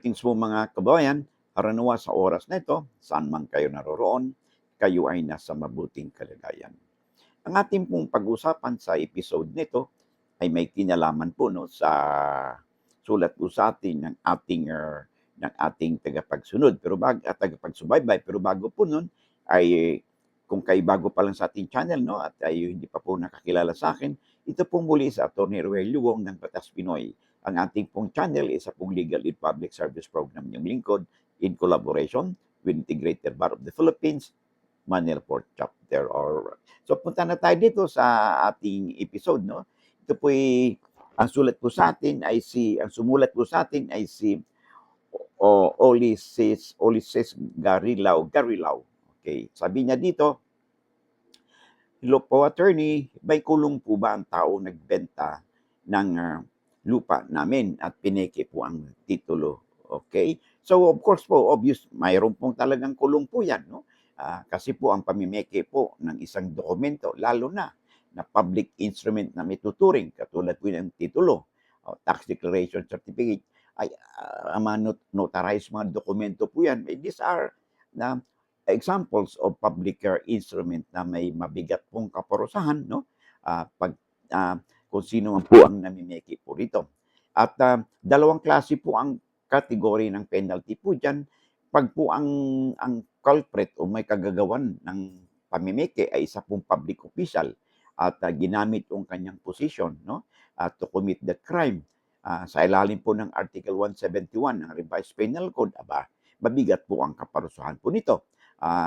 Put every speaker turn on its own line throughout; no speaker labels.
Greetings po mga kabayan, haranawa sa oras na ito, saan man kayo naroroon, kayo ay nasa mabuting kalagayan. Ang ating pong pag-usapan sa episode nito ay may kinalaman po no, sa sulat po sa atin ng ating tagapagsunod at tagapagsubaybay. Pero bago po nun, ay kung kayo bago pa lang sa ating channel no, at ay hindi pa po nakakilala sa akin, ito pong muli sa Atty. Rogelio Wong ng Batas Pinoy. Ang ating pong channel is a pong legal aid public service program ng lingkod in collaboration with Integrated Bar of the Philippines, Manila Port Chapter. So punta na tayo dito sa ating episode. No? Ito po ang sumulat po sa atin ay si Ulises Garilao. Okay, sabi niya dito, hello po attorney, may kulong po ba ang tao nagbenta ng lupa namin at pineke po ang titulo? Okay? So of course po, obvious, mayroon pong talagang kulong po yan, no? Kasi po ang pamimeke po ng isang dokumento, lalo na public instrument na may tuturing, katulad po ng titulo, tax declaration certificate, ay notarized mga dokumento po yan. These are examples of public instrument na may mabigat pong kaparusahan, no? Kung sino man po ang namimeki po rito. At dalawang klase po ang kategory ng penalty po dyan. Pag po ang culprit o may kagagawan ng pamimiki ay isa pong public official at ginamit yung kanyang position, no, to commit the crime, sa ilalim po ng Article 171 ng Revised Penal Code, mabigat po ang kaparusahan po nito.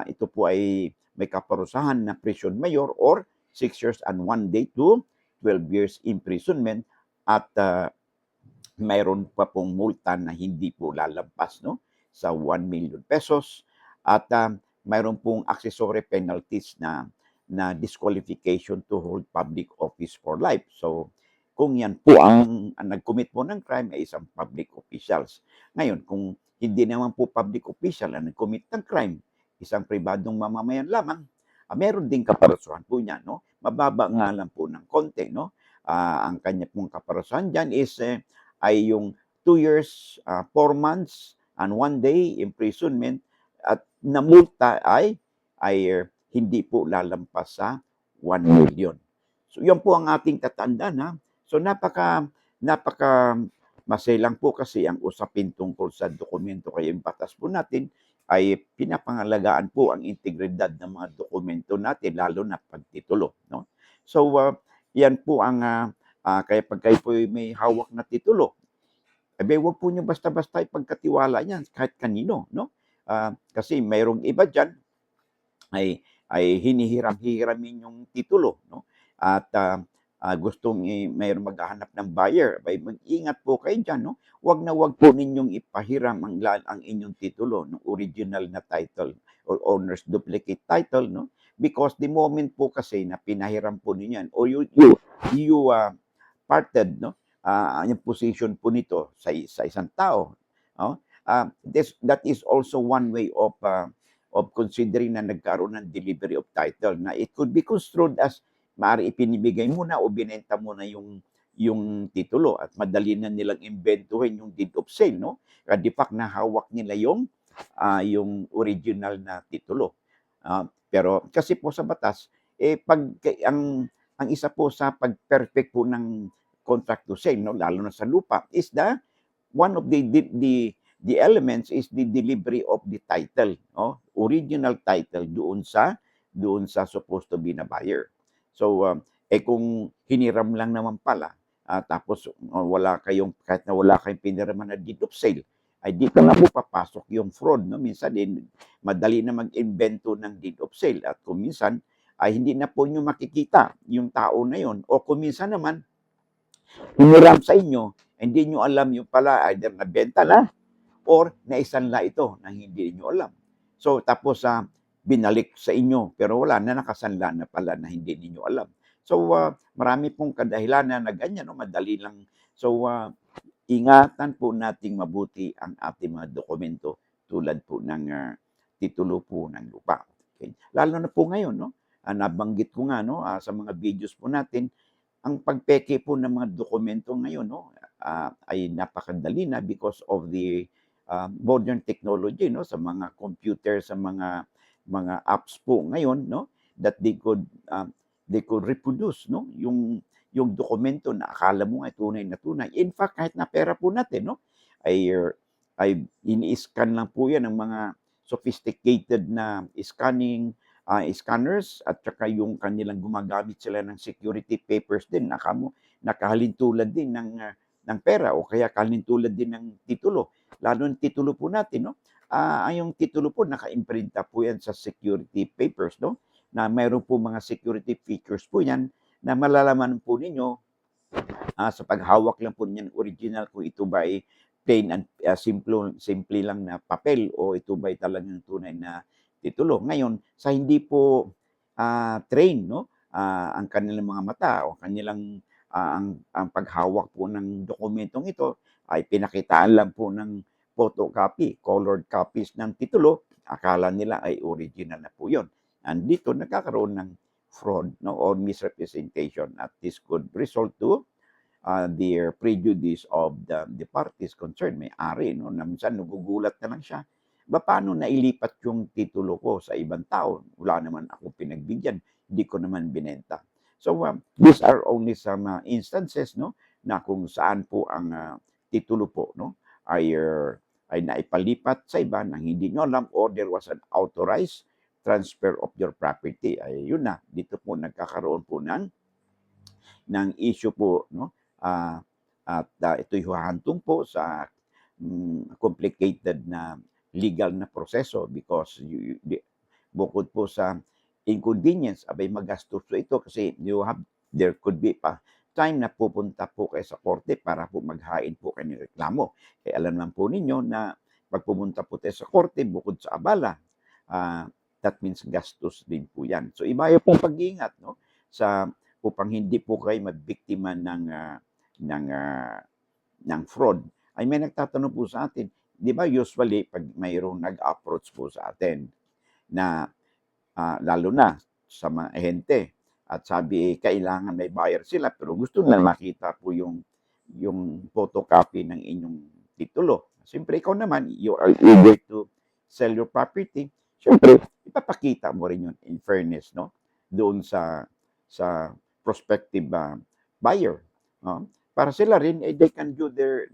Ito po ay may kaparusahan na prison mayor or 6 years and 1 day to 12 years imprisonment at mayroon pa pong multa na hindi po lalampas, no, sa 1 million pesos at mayroon pong accessory penalties na disqualification to hold public office for life. So kung yan po ang nag-commit po ng crime ay isang public officials. Ngayon, kung hindi naman po public official ang nag-commit ng crime, isang pribadong mamamayan lamang, meron din kaparusahan po niya, no? Mababa nga lang po ng konti, no? Ang kanya pong kaparusahan dyan is ay yung 2 years, 4 months, and 1 day imprisonment at namulta ay hindi po lalampas sa 1 million. So yan po ang ating tatandaan, ha? So napaka maselang po kasi ang usapin tungkol sa dokumento, kaya yung batas po natin ay pinapangalagaan po ang integridad ng mga dokumento natin, lalo na pagtitulo, no? So yan po ang kaya pag kayo po may hawak na titulo, huwag po niyo basta-basta ipagkatiwala yan kahit kanino, no? Kasi mayroong iba dyan ay hinihiram-hiramin yung titulo, no? At gustong mayroong maghahanap ng buyer, mag-ingat po kayo dyan, no? Huwag na huwag po ninyong ipahiram ang inyong titulo, no? Original na title or owner's duplicate title, no? Because the moment po kasi na pinahiram po ninyo yan, or you parted, no? Yung position po nito sa isang tao, no? That is also one way of considering na nagkaroon ng delivery of title, na it could be construed as maaari ipinibigay mo na o binenta mo na yung titulo at madali na nilang imbentuhin yung deed of sale, no? Di fact na hawak nila yung original na titulo. Pero kasi po sa batas, pag ang isa po sa pag-perfect po ng contract to sale, no, lalo na sa lupa, is one of the elements is the delivery of the title, no? Original title doon sa supposed to be na buyer. So kung hiniram lang naman pala, tapos kahit na wala kayong piniraman na deed of sale, ay dito na po papasok yung fraud, no? Minsan din madali na mag-invento ng deed of sale at kung minsan ay hindi na po nyo makikita yung tao na yon, o kung minsan naman hiniram sa inyo, hindi nyo alam yung pala either nabenta na or naisanla ito na hindi nyo alam. So tapos binalik sa inyo pero wala na, nakasanla na pala na hindi niyo alam. So marami pong kadahilan na ganyan, no? Madali lang. So ingatan po nating mabuti ang ating mga dokumento tulad po ng titulo po ng lupa. Okay? Lalo na po ngayon, no? Nabanggit ko nga, no, sa mga videos po natin, ang pagpeke po ng mga dokumento ngayon, no, ay napakadali na because of the modern technology, no, sa mga computer, sa mga apps po ngayon, no, that they could reproduce, no, yung dokumento na akala mo ay tunay na tunay. In fact, kahit na pera po natin, no, ay ay ini-scan lang po yan ng mga sophisticated na scanners, at saka yung kanilang gumagamit sila ng security papers din, nakahalintulad din ng pera, o kaya kahalintulad din ng titulo. Lalo ng titulo po natin, no? Yung titulo po, naka-imprinta po yan sa security papers, no? Na mayroon po mga security features po yan na malalaman po ninyo sa paghawak lang po niyan original, kung ito ba ay plain and simple lang na papel, o ito ba ay talagang tunay na titulo. Ngayon, sa hindi po train, no, ang kanilang mga mata, o kanilang ang paghawak po ng dokumentong ito ay pinakitaan lang po ng photocopy, colored copies ng titulo, akala nila ay original na po yun. And dito nagkakaroon ng fraud, no, or misrepresentation, at this could result to their prejudice of the parties concerned, may-ari, no, na minsan nagugulat na lang siya, paano nailipat yung titulo ko sa ibang tao? Wala naman ako pinagbigyan, hindi ko naman binenta. So these are only some instances, no, na kung saan po ang titulo po, no, ay naipalipat sa iba nang hindi nyo alam, or there was an authorized transfer of your property. Ay yun na, dito po nagkakaroon po ng issue po, no, at ito'y huhantong po sa complicated na legal na proseso, because bukod po sa inconvenience, abay magastos po ito, kasi there could be pa time na pupunta po kayo sa korte para po maghain po kayo ng reklamo. Kaya alam naman po ninyo na pag pumunta po tayo sa korte, bukod sa abala, that means gastos din po yan. So iba yung pong pag-iingat, no, upang hindi po kayo magbiktima ng fraud. Ay may nagtatanong po sa atin, di ba usually pag mayroong nag-approach po sa atin na lalo na sa mga ahente, at sabi kailangan may buyer sila, pero gusto na makita po yung photocopy ng inyong titulo. Siyempre ikaw naman, you are eager to sell your property, siyempre ipapakita mo rin yun in fairness, no, doon sa prospective buyer, no? Para sila rin, they can do their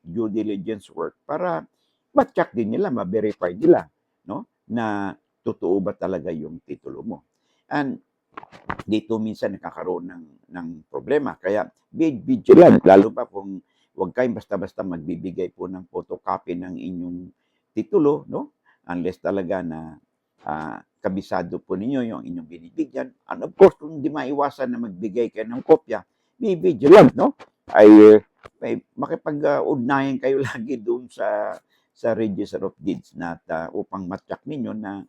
due diligence work para ma-check din nila, ma-verify nila, no, na totoo ba talaga yung titulo mo. And dito minsan nakakaroon ng problema. Kaya be vigilant, lalo pa kung huwag kayong basta-basta magbibigay po ng photocopy ng inyong titulo, no? Unless talaga na kabisado po ninyo yung inyong binibigyan. And of course, kung hindi maiwasan na magbigay kayo ng kopya, be vigilant, no? Ay makipag-ugnayan kayo lagi doon sa Register of Deeds na upang ma-check ninyo na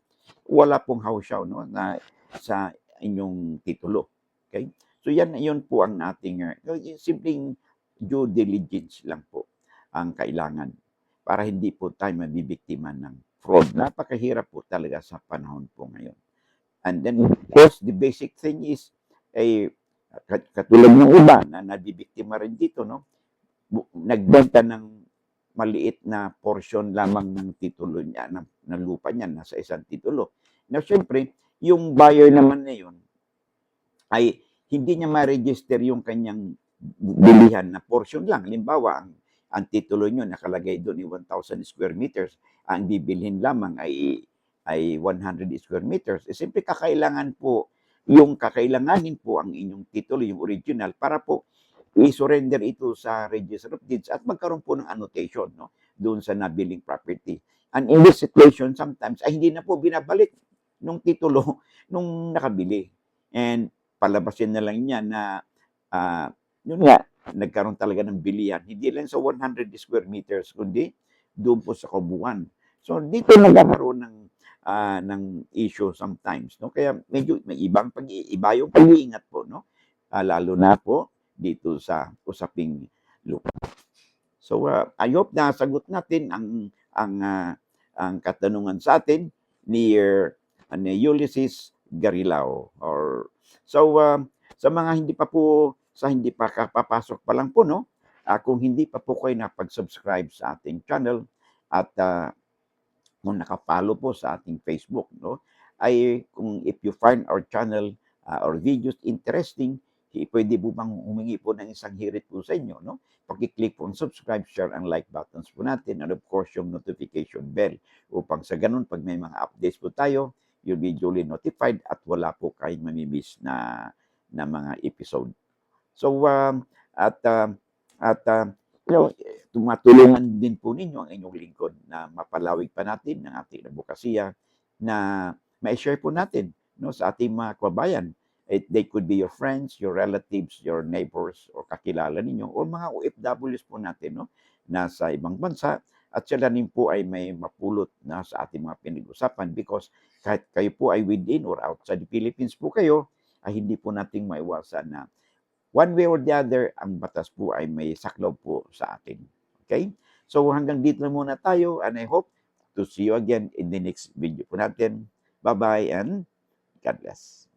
wala pong hawsyaw, no, na sa inyong titulo. Okay? So yun po ang ating simpleng due diligence lang po ang kailangan para hindi po tayo mabibiktima ng fraud. Napakahirap po talaga sa panahon po ngayon. And then, of course, the basic thing is, katulad ng iba na nabibiktima rin dito, no? Nagbenta ng maliit na portion lamang ng titulo niya, ng lupa niya, nasa isang titulo. Now, syempre, yung buyer naman na yun, ay hindi niya ma-register yung kanyang bilihan na portion lang. Halimbawa, ang titulo niyo nakalagay doon ay 1,000 square meters. Ang bibilhin lamang ay 100 square meters. Siyempre, kakailanganin po ang inyong titulo, yung original, para po i-surrender ito sa Register of Deeds at magkaroon po ng annotation, no, doon sa nabiling property. And in this situation, sometimes ay hindi na po binabalik nung titulo nung nakabili. And palabasin na lang niya na yun nga, nagkaroon talaga ng bilihan. Hindi lang sa 100 square meters, kundi doon po sa Kabuuan. So dito nagkakaroon ng issue sometimes, no? Kaya medyo may iba yung pag-iingat po, no? Lalo na po dito sa usaping lupa. So I hope na sagot natin ang katanungan sa atin ni Ulysses Garilao. Sa mga hindi pa kapapasok pa lang po, no? Kung hindi pa po kayo napag-subscribe sa ating channel, At kung naka-follow po sa ating Facebook, no, ay kung if you find our channel or videos interesting, pwede po bang humingi po ng isang hirit po sa inyo, no? Paki-click po ang subscribe, share, and like buttons po natin, and of course, yung notification bell upang sa ganun, pag may mga updates po tayo, you'll be duly notified at wala po kayong mamimiss na mga episode. So, at, um, at you know, tumatulungan din po ninyo ang inyong lingkod na mapalawig pa natin ang ating advokasya na ma-share po natin, no, sa ating mga kababayan. They could be your friends, your relatives, your neighbors, o kakilala ninyo, o mga OFWs po natin, no, nasa ibang bansa, at sila rin po ay may mapulot na sa ating mga pinag-usapan because kahit kayo po ay within or outside the Philippines po kayo, ay hindi po nating maiwasan na one way or the other, ang batas po ay may saklaw po sa atin. Okay? So hanggang dito na muna tayo, and I hope to see you again in the next video po natin. Bye-bye and God bless.